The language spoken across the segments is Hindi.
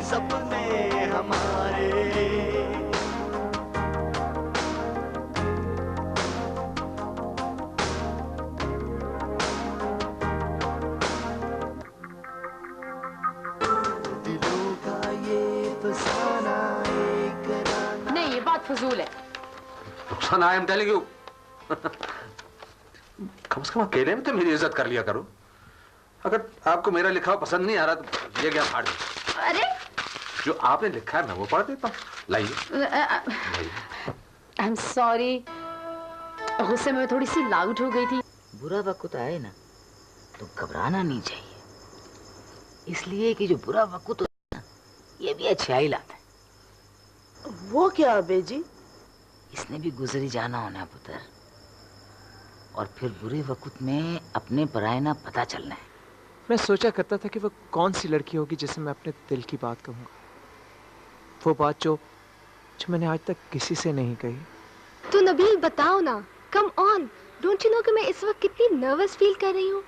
सपने हमारे। दिलों का ये फसाना एक राना। नहीं, ये बात फजूल है। Rukhsana, I am telling you, कम से कम अकेले में तो मेरी इज्जत कर लिया करो। अगर आपको मेरा लिखा हुआ पसंद नहीं आ रहा तो ये क्या फाड़ दो। अरे जो आपने लिखा है मैं वो पढ़ देता हूँ। लाइए। आई एम सॉरी, गुस्से में थोड़ी सी लाउड हो गई थी। बुरा वक्त आए ना तो घबराना नहीं चाहिए, इसलिए कि जो बुरा वक्त होता है ना ये भी अच्छाई लाता है। वो क्या अबे जी? इसने भी गुजरी जाना होना है पुत्र, और फिर बुरे वक्त में अपने पराए ना पता चलना है। मैं सोचा करता था कि वो कौन सी लड़की होगी जिसे मैं अपने दिल की बात कहूँगा, वो बात जो मैंने आज तक किसी से नहीं कही। तो नबील बताओ ना, come on, don't you know कि मैं इस वक्त कितनी नर्वस फील कर रही हूँ।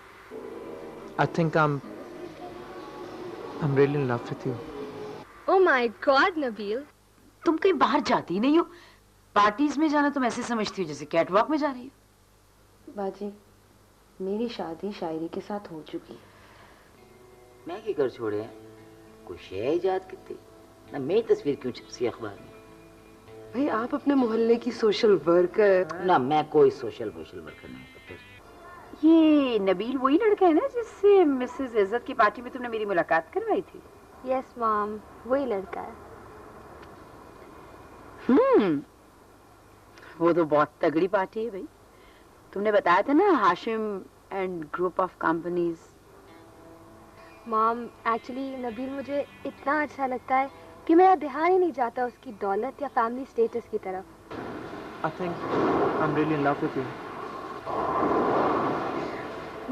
I think I'm really in love with you. Oh my God, Nabeel, तुम कहीं बाहर जाती ही नहीं हो। पार्टीज में जाना तुम ऐसे समझती हो जैसे कैटवॉक में जा रही हो। बाजी, मेरी शादी शायरी के साथ हो चुकी है। मैं क्या कर छोड़े हैं? कोई शय इजाद करती ना, मेरी तस्वीर क्यों छपसी अखबार में? भाई आप अपने मोहल्ले की सोशल वर्कर। ना, मैं कोई सोशल वर्कर नहीं। ये नबील वही लड़का है ना जिससे मिसेस इज्जत की पार्टी में तुमने मेरी मुलाकात करवाई थी? यस मॉम, वही लड़का है। वो तो बहुत तगड़ी पार्टी है भाई। तुमने बताया था ना, Hashim and group of companies. Mom, actually Nabeel मुझे इतना अच्छा लगता है कि मेरा ध्यान ही नहीं जाता उसकी दौलत या फैमिली स्टेटस की तरफ। I think I'm really in love with you.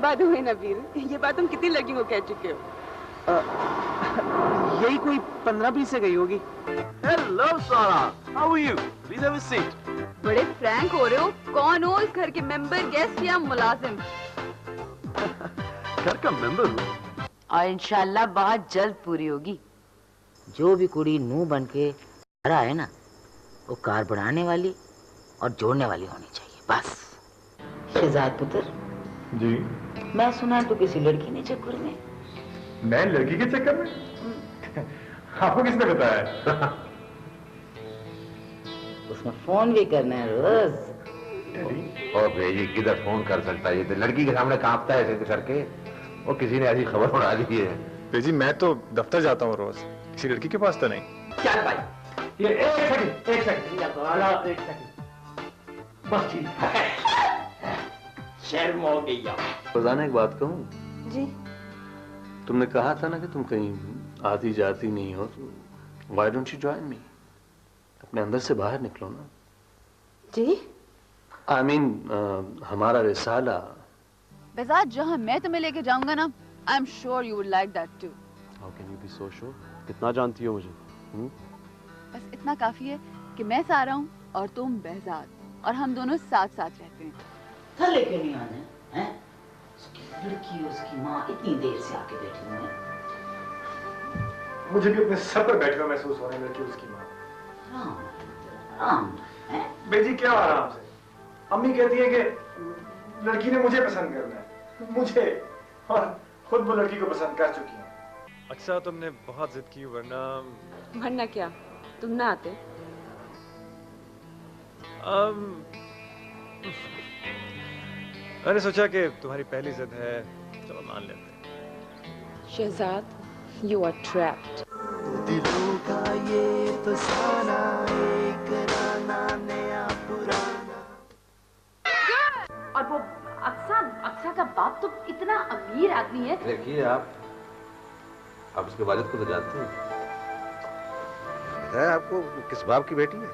बात हुई नबील, ये बात तुम कितनी लड़कियों को कह चुके हो? यही कोई 15-20 से गई होगी। Hello Sara, how are you? Please have a seat. बड़े फ्रैंक हो रहे हो। कौन हो इस घर के मेंबर, गेस्ट या मुलाजिम? घर का मेंबर हूँ। और इंशाल्लाह बहुत जल्द पूरी होगी। जो भी कुड़ी नूह बन के घर आए ना, वो कार बढ़ाने वाली और जोड़ने वाली होनी चाहिए, बस। शहजाद पुत्र जी, मैं सुना तो किसी लड़की ने चक्कर में। मैं लड़की के चक्कर में? आपको किसने बताया? उसमें फोन भी करना है रोज। और भेजी किधर फोन कर सकता है? ये तो लड़की के सामने कांपता है ऐसे करके। वो किसी ने ऐसी खबर उड़ा दी है। बेजी, मैं तो दफ्तर जाता हूँ रोज, किसी लड़की के पास तो नहीं। चल भाई, ये एक सेकंड बस ठीक है। शर्म हो गई यार। रोजाना एक बात कहूँ जी। तुमने कहा था ना कि तुम कहीं आती जाती नहीं हो, तो why don't you join me? अपने अंदर से बाहर निकलो ना। जी? आई मीन हमारा रिसाला। बेजाद, जहाँ मैं तुम्हें लेके जाऊंगा ना, I am sure you would like that too. How can you be so sure? कितना जानती हो मुझे? बस इतना काफी है कि मैं सारा हूँ और तुम बेहजाद, और हम दोनों साथ साथ रहते हैं। था लेके नहीं आने हैं? उसकी लड़की और उसकी माँ इतनी देर से आके बैठी हुई है। मुझे भी अपने सर पर बैठे हुए महसूस होने लगी उसकी माँ। आराम है? बेजी, क्या आराम से? अम्मी कहती है कि लड़की ने मुझे पसंद करना है, मुझे, और खुद वो लड़की को पसंद कर चुकी है। अच्छा, तुमने बहुत जिद की, वरना क्या, तुम ना आते। मैंने सोचा कि तुम्हारी पहली जिद है, चलो मान लेते हैं। Shahzad, you are trapped. दिलों का ये फसाना एक राना नया पुराना। और वो अक्सा का बाप तो इतना अमीर आदमी है। देखिए, आप उसके वालिद को तो जानते हैं। पता है आपको किस बाप की बेटी है?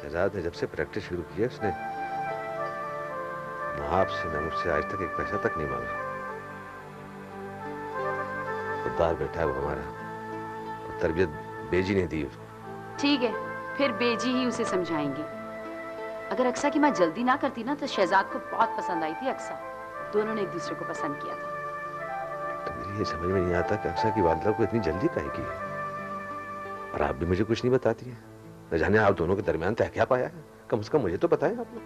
शहजाद ने जब से प्रैक्टिस शुरू की है, उसने बाप से न मुझसे आज तक एक पैसा तक नहीं मांगा। खुददार बेटा है वो हमारा, और तरबियत बेजी ने दी उसको। ठीक है, फिर बेजी ही उसे समझाएंगे। अगर अक्सा की माँ जल्दी ना करती ना, तो शहजाद को बहुत पसंद आई थी अक्सा। दोनों ने एक दूसरे को पसंद किया था। तो मेरी मुझे ये समझ में नहीं आता कि अक्सर की वालिदा को इतनी जल्दी काहे की है। और आप भी मुझे कुछ नहीं बताती है। न जाने आप दोनों के दरमियान तय क्या पाया है। कम से कम मुझे तो बताएं आपने।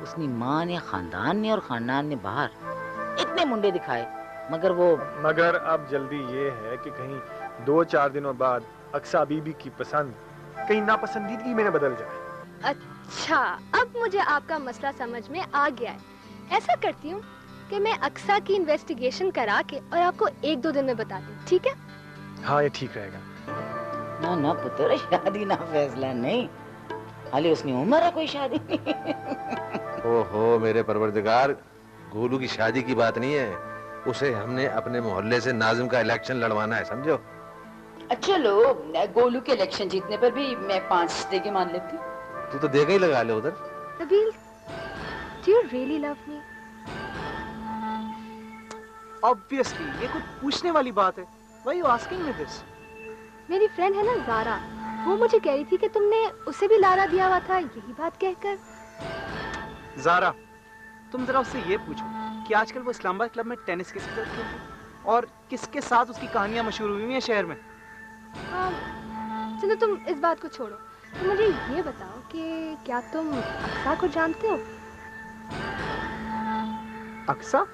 उसकी माँ ने, खानदान ने और खानदान ने बाहर इतने मुंडे दिखाए, मगर अब जल्दी ये है कि कहीं 2-4 दिनों बाद अक्सा बीबी की पसंद कहीं नापसंदीदगी में न बदल जाए। अच्छा, अब मुझे आपका मसला समझ में आ गया है। ऐसा करती हूँ कि मैं अक्सा की इन्वेस्टिगेशन करा के और आपको 1-2 दिन में बताती हूँ, ठीक है? हाँ, ये ठीक रहेगा। ना ना पुत्र, शादी ना फैसला नहीं, हाली उसकी उम्र है कोई शादी नहीं। ओहो मेरे परवरदिगार, गोलू की शादी की बात नहीं है, उसे हमने अपने मोहल्ले से नाजिम का इलेक्शन लड़वाना है, समझो। अच्छा लो, गोलू के इलेक्शन जीतने पर भी मैं 5 देके मान लेती। तू तो देगा ही लगा ले उधर। Nabeel, do you really love me? Obviously, ये कुछ पूछने वाली बात है। Why are you asking me this? मेरी फ्रेंड है ना ज़ारा, वो मुझे कह रही थी कि तुमने उसे भी लारा दिया हुआ था, यही बात कहकर। ज़ारा, तुम जरा उससे ये पूछो कि आजकल वो इस्लामाबाद क्लब में टेनिस किसके साथ खेलती है और किसके साथ उसकी कहानियां मशहूर हुई हैं शहर में। चलो तुम इस बात को छोड़ो, तो मुझे ये बताओ कि क्या तुम अक्सा को जानते हो? अक्सा?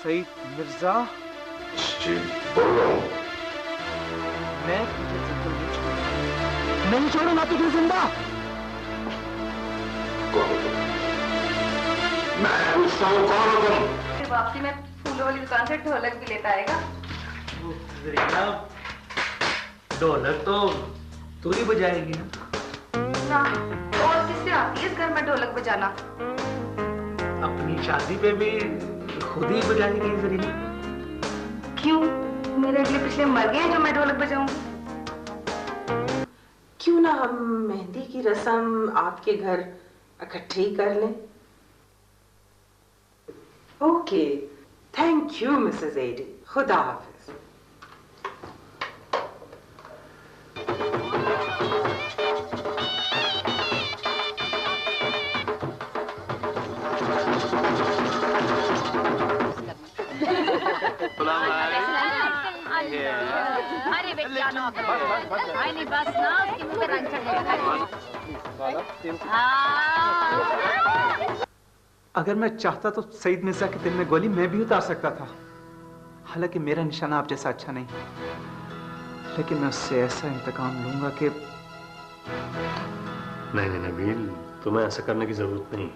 सईद मिर्जा, मैं तुझे जिंदा नहीं छोड़ूंगा। नहीं छोड़ूंगा तुझे जिंदा। मैं पूछता हूँ कौन हो तुम? वापसी में फूलों वाली दुकान से ढोलक भी लेता आएगा। ढोलक तो तू ही बजाएगी ना, और किससे आती है इस घर में ढोलक बजाना? अपनी शादी पे भी खुद ही बजाएगी जरीना। क्यों? मेरे अगले पिछले मर गए हैं जो मैं ढोलक बजाऊंगी? क्यों ना हम मेहंदी की रस्म आपके घर इकट्ठे ही कर लें? Okay, thank you Mrs Eddie, खुदा हाफिज। अरे बेटा ना नहीं बस ना उसके मुंह पे रंग चढ़ेगा। अगर मैं चाहता तो सईद मिर्जा के दिल में गोली मैं भी उतार सकता था। हालांकि मेरा निशाना आप जैसा अच्छा नहीं, लेकिन मैं उससे ऐसा इंतकाम लूंगा कि नहीं नबील, तुम्हें ऐसा करने की जरूरत नहीं,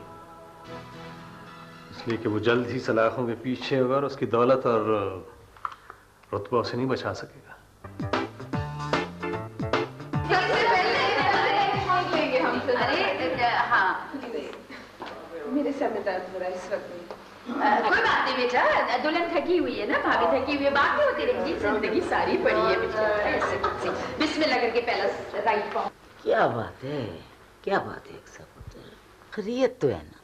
इसलिए कि वो जल्द ही सलाखों के पीछे होगा और उसकी दौलत और रुतबा उसे नहीं बचा सकेगा। अरे हाँ, मेरे सर में दर्द हो रहा है इस वक्त। कोई बात नहीं बेटा, दुल्हन थकी हुई है ना, भाभी थकी हुई है, बात नहीं होती रहेगी, जिंदगी सारी पड़ी है बेटा। बिस्मिल्लाह करके पहला राइट पाँव। क्या बात है, क्या बात है अक्सा पुत्र, खैरियत तो है ना?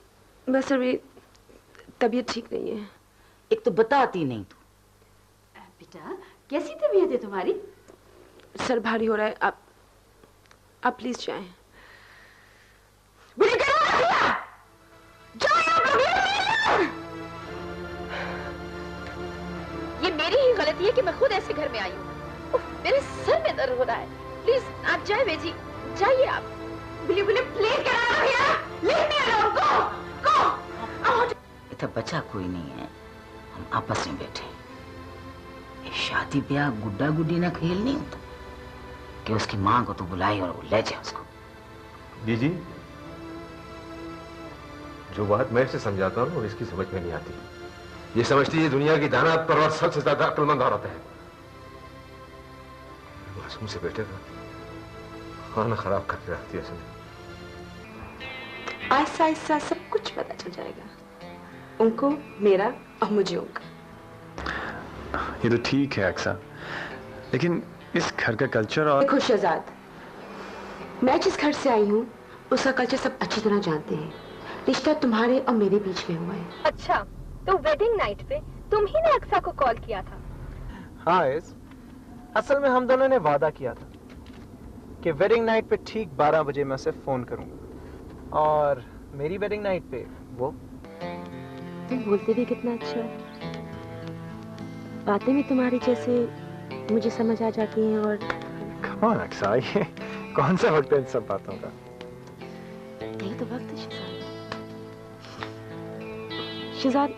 बस अभी तबीयत ठीक नहीं है। एक तो बताती नहीं तू। बेटा कैसी तबीयत है तुम्हारी? सर भारी हो रहा है, आप प्लीज जाएं। ये मेरी ही गलती है कि मैं खुद ऐसे घर में आई हूँ। मेरे सर में दर्द हो रहा है, प्लीज आप जाए बेजी, जाइए आप। बिली बिली प्लीज इतना बचा कोई नहीं है, हम आपस में बैठे। ये शादी ब्याह गुड्डा गुड्डी ना खेल नहीं होता कि उसकी माँ को तो बुलाए और वो ले जाए उसको। जी जो बात मैं इसे समझाता हूँ और इसकी समझ में नहीं आती। ये समझती है दुनिया की दाना परवर सबसे ज्यादा अक्लमंद औरत है। मासूम से बेटे का खाना खराब करके रखती है उसने। आहिस्ता आहिस्ता सब कुछ पता चल जाएगा, उनको मेरा और मुझे उनका। ये तो ठीक है अक्सा, लेकिन इस घर का कल्चर और देखो शहजाद, मैं जिस घर से आई हूँ उसका कल्चर सब अच्छी तरह जानते हैं। रिश्ता तुम्हारे और मेरे बीच में हुआ है। अच्छा, तो वेडिंग नाइट पे तुम ही ने अक्सा को कॉल किया था? हाँ एस, असल में हम दोनों ने वादा किया था कि वेडिंग नाइट पे ठीक 12 बजे मैं उसे फोन करूंगा, और मेरी वेडिंग नाइट पे वो। तुम बोलते भी कितना अच्छा है, बातें भी तुम्हारी जैसे मुझे समझ आ जाती हैं। और कम ऑन अक्सा, ये कौन सा वक्त है इन सब बातों का? यही तो वक्त है शहजाद। शहजाद,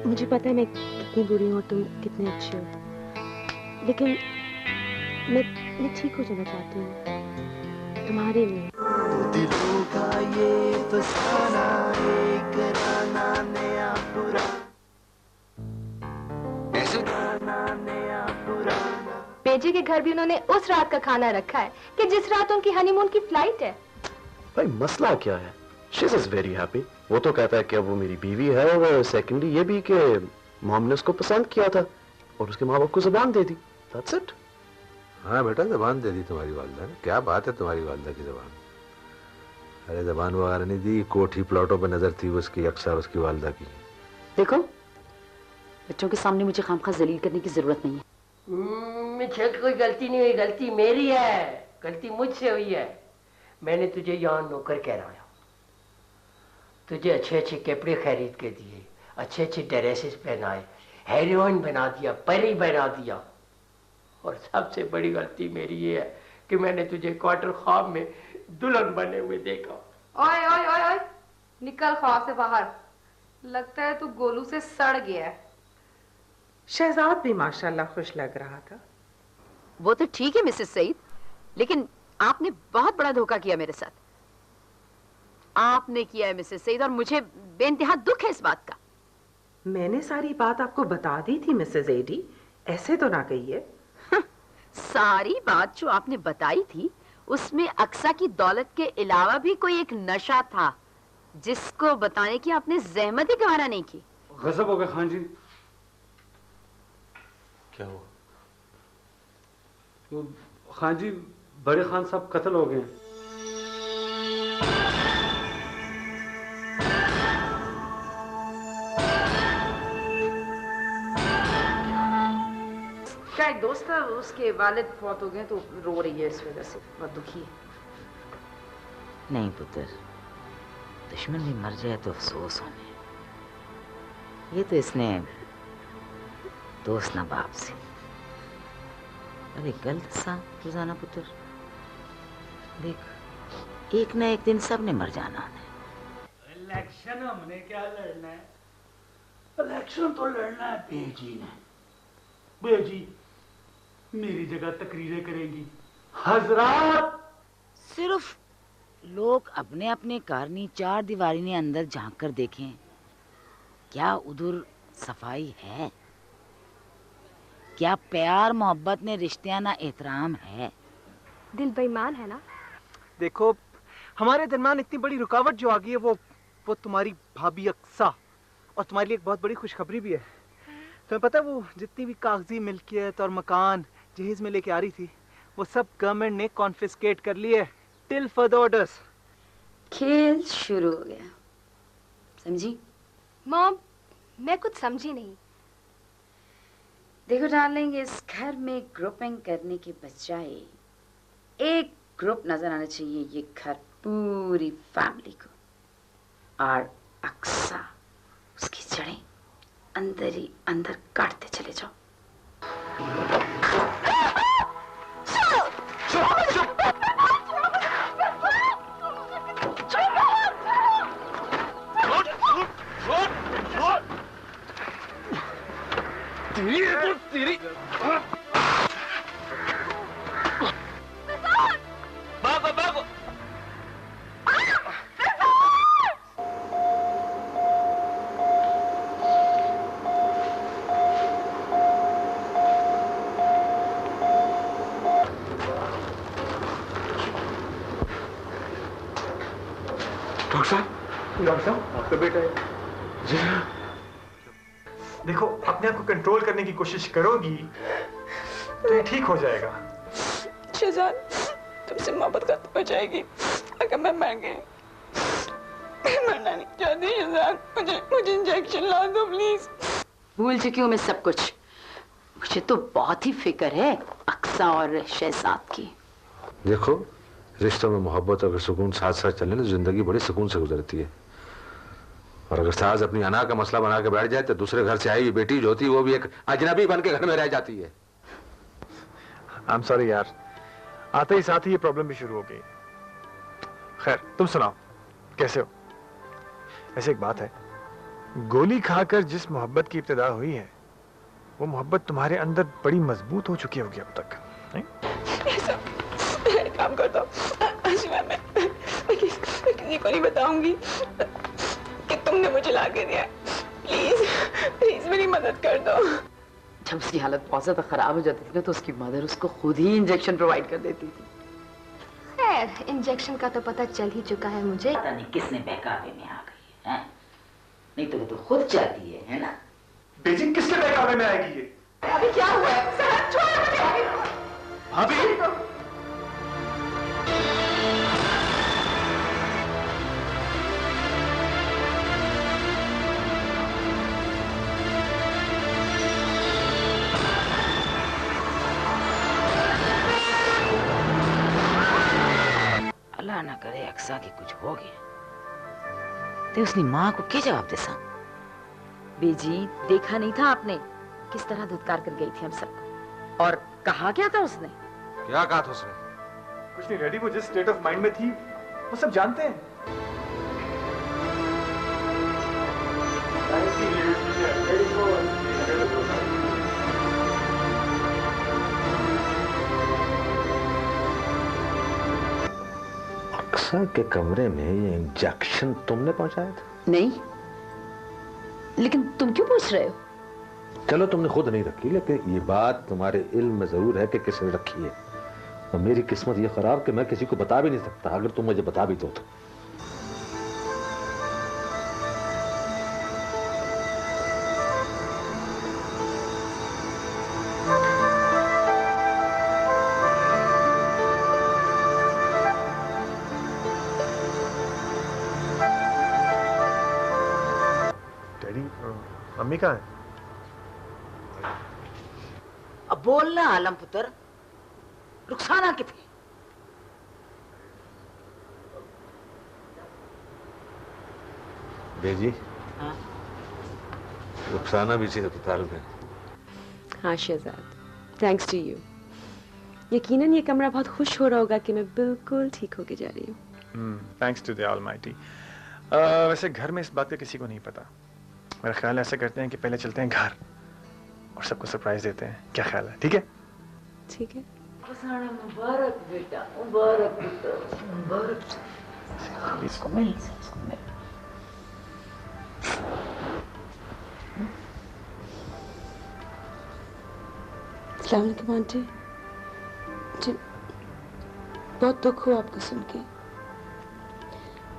मुझे पता है मैं कितनी बुरी हूँ और तुम कितने अच्छे हो, लेकिन मैं ठीक हो जाना चाहती हूँ तुम्हारे लिए। दिलों का ये फसाना, एक राना नया पुराना, नया पुराना। बेजी के घर भी उन्होंने उस रात का खाना रखा है कि जिस रात उनकी हनीमून की फ्लाइट है। भाई मसला क्या है? She is very happy. वो तो कहता है कि अब वो मेरी बीवी है, और सेकेंडली ये भी कि मॉम ने उसको पसंद किया था और उसके माँ बाप को जुबान दे दी। That's it. हाँ बेटा, जबान दे दी तुम्हारी वालदा ने। क्या बात है तुम्हारी वालदा की जबान? अरे जबान वगैरह नहीं दी, कोठी प्लॉटों पर नजर थी उसकी, अक्सर उसकी वालदा की। देखो, बच्चों के सामने मुझे खामखा जलील करने की जरूरत नहीं है। मुझे कोई गलती नहीं हुई, गलती मेरी है, गलती मुझसे हुई है। मैंने तुझे यहाँ नौकर कहलाया, तुझे अच्छे अच्छे कपड़े खरीद के दिए, अच्छे अच्छे ड्रेसेस पहनाए, हीरोइन बना दिया, परी बना दिया। और सबसे बड़ी गलती मेरी ये है कि मैंने तुझे क्वार्टर ख्वाब में दुल्हन बने हुए देखा। ओए ओए ओए ओए, निकल ख्वाब से बाहर। लगता है तू गोलू से सड़ गया है। शहजाद भी माशाल्लाह खुश लग रहा था। वो तो ठीक है मिसेस सईद, लेकिन आपने बहुत बड़ा धोखा किया मेरे साथ। आपने किया है मिसेस सईद, और मुझे बेइंतहा दुख है इस बात का। मैंने सारी बात आपको बता दी थी मिसेस एडी, ऐसे तो ना कहिए। सारी बात जो आपने बताई थी उसमें अक्सा की दौलत के अलावा भी कोई एक नशा था जिसको बताने की आपने जहमत ही गवारा नहीं की। गजब हो गया खान जी। क्या हुआ? वो खान जी, बड़े खान साहब कत्ल हो गए। क्या एक दोस्त था, उसके वालिद फौत हो गए तो रो रही है इस वजह से, बहुत दुखी है। नहीं पुत्र, दुश्मन भी मर जाए तो अफसोस होने। ये तो इसने दोस्त ना बाप से। अरे गलत सा रोजाना पुत्र, देख एक ना एक दिन सब ने मर जाना है। इलेक्शन हमने क्या लड़ना है? इलेक्शन तो लड़ना है बेजी ने। बेजी मेरी जगह तकरीरें करेंगी। हजरात, सिर्फ लोग अपने अपने कारनी चार दीवारी ने अंदर झांक कर देखें, क्या उधर सफाई है? क्या प्यार मोहब्बत ने रिश्तियां एहतराम है? दिल बेईमान है ना। देखो, हमारे दरमियान इतनी बड़ी रुकावट जो आ गई है वो तुम्हारी भाभी अक्सा, और तुम्हारे लिए एक बहुत बड़ी खुशखबरी भी है। तुम्हें पता है वो जितनी भी कागजी मिल्कियत और मकान जहेज में लेके आ रही थी, वो सब गवर्नमेंट ने कॉन्फिस्केट कर लिए टिल फर्दर ऑर्डर्स। खेल शुरू हो गया, समझी? मॉम, मैं कुछ समझी नहीं। देखो डार्लिंग, इस घर में ग्रुपिंग करने के बजाय एक ग्रुप नजर आना चाहिए ये घर पूरी फैमिली को, और अक्सा उसकी जड़ें अंदर ही अंदर काटते चले जाओ। तेरी भागो भागो। डॉक्टर साहब, आपका बेटा है। जी देखो, अपने आप को कंट्रोल करने की कोशिश करोगी तो ये ठीक हो जाएगा। शहजाद, तुमसे मोहब्बत खत्म हो जाएगी अगर मैं मर गई। मरना नहीं चाहती शहजाद, मुझे इंजेक्शन ला दो प्लीज। भूल चुकी हूँ मैं सब कुछ। मुझे तो बहुत ही फिक्र है अक्सा और शहजाद की। देखो, रिश्तों में मोहब्बत और सुकून साथ साथ चलने तो जिंदगी बड़ी सुकून से गुजरती है। और अगर सास अपनी अना का मसला बना के बैठ जाए तो दूसरे घर से आई हुई बेटी जो होती वो भी एक अजनबी बन के घर में रह जाती है। आई एम सॉरी यार, आते ही साथ ही ये प्रॉब्लम भी शुरू हो गई। खैर, तुम सुनाओ, कैसे हो? ऐसे एक बात है, गोली खाकर जिस मोहब्बत की इब्तिदा हुई है वो मोहब्बत तुम्हारे अंदर बड़ी मजबूत हो चुकी होगी अब तक, नहीं? काम कर दो, मैं किसी को नहीं बताऊंगी कि तुमने मुझे ला के दिया। प्लीज प्लीज मेरी मदद कर दो। जब उसकी हालत बहुत ज्यादा खराब हो जाती थी ना तो उसकी मदर उसको खुद ही इंजेक्शन प्रोवाइड कर देती थी। खैर, इंजेक्शन का तो पता चल ही चुका है मुझे। पता नहीं किसने बहकावे में आ गई है, नहीं तो वो तो खुद चाहती है ना? बेजिंग किसके बहकावे में आएगी ये? अभी क्या हुआ है? छोड़ मुझे। भाभी, अल्लाह ना करे अक्सा की कुछ हो गया तो उसने माँ को क्या जवाब दे सा? बेजी, देखा नहीं था आपने किस तरह धुतकार कर गई थी हम सबको? और कहा क्या था उसने? क्या कहा था उसने? कुछ नहीं रेडी, वो जिस स्टेट ऑफ माइंड में थी वो सब जानते हैं। अक्सा के कमरे में ये इंजेक्शन तुमने पहुंचाया था? नहीं, लेकिन तुम क्यों पूछ रहे हो? चलो, तुमने खुद नहीं रखी, लेकिन ये बात तुम्हारे इल्म में जरूर है कि किसने रखी है। और मेरी किस्मत ये खराब कि मैं किसी को बता भी नहीं सकता। अगर तुम मुझे बता भी दो तो मम्मी कहाँ है? अब बोलना आलम पुत्र, रुखसाना कितनी? बेजी, हाँ? रुखसाना भी अस्पताल में। हाँ शहजाद, थैंक्स टू यू। यकीनन ये कमरा बहुत खुश हो रहा होगा कि मैं बिल्कुल ठीक होके जा रही हूँ। Thanks to the Almighty. वैसे घर में इस बात का किसी को नहीं पता। मेरा ख्याल है ऐसा करते हैं कि पहले चलते हैं घर और सबको सरप्राइज देते हैं। क्या ख्याल है? ठीक है? ठीक है। मुबारक बेटा, मुबारक पुत्र, मुबारक। इसको मिल। अस्सलाम वालेकुम आंटी जी, बहुत दुख हुआ आपको सुन के,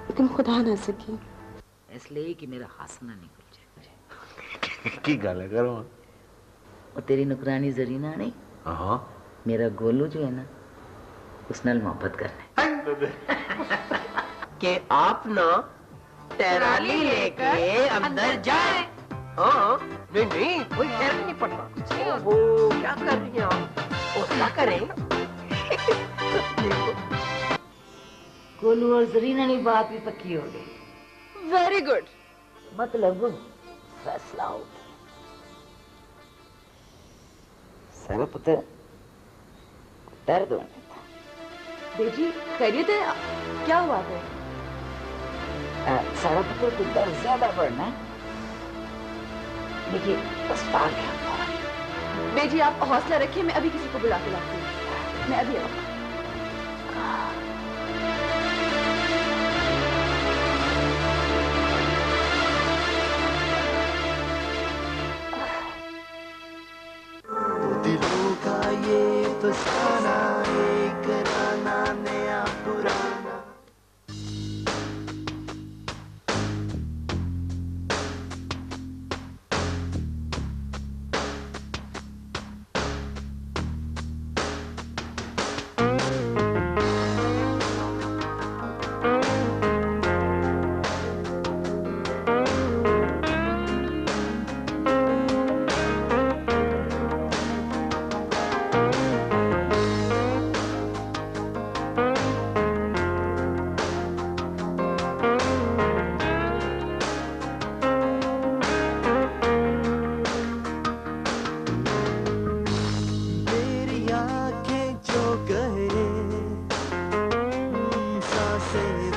लेकिन खुदा ना सकी इसलिए कि मेरा हासना निकल जाए। की गल है करो। और तेरी नुकरानी जरीना नहीं, हाँ, मेरा गोलू जो है ना उस नाल मोहब्बत करना कि आप ना टराली लेके अंदर जाए। हाँ, नहीं कोई फर्क नहीं पड़ता। ओहो, क्या कर रही हैं आप? हौसला करें। गोलू और जरीना की बात भी पक्की हो गई। Very good. मतलब फैसला हो सारा पुत्र दर्द होने था। बेजी, खैरियत है? क्या हुआ था? सारा पुत्र को दर्द ज्यादा बढ़ना है, देखिए अस्पताल के अंदर। बेजी, आप हौसला रखिए, मैं अभी किसी को बुला के लाती हूँ। मैं अभी आऊँ। दिलों का ये फसाना, एक कराना नया पुराना। से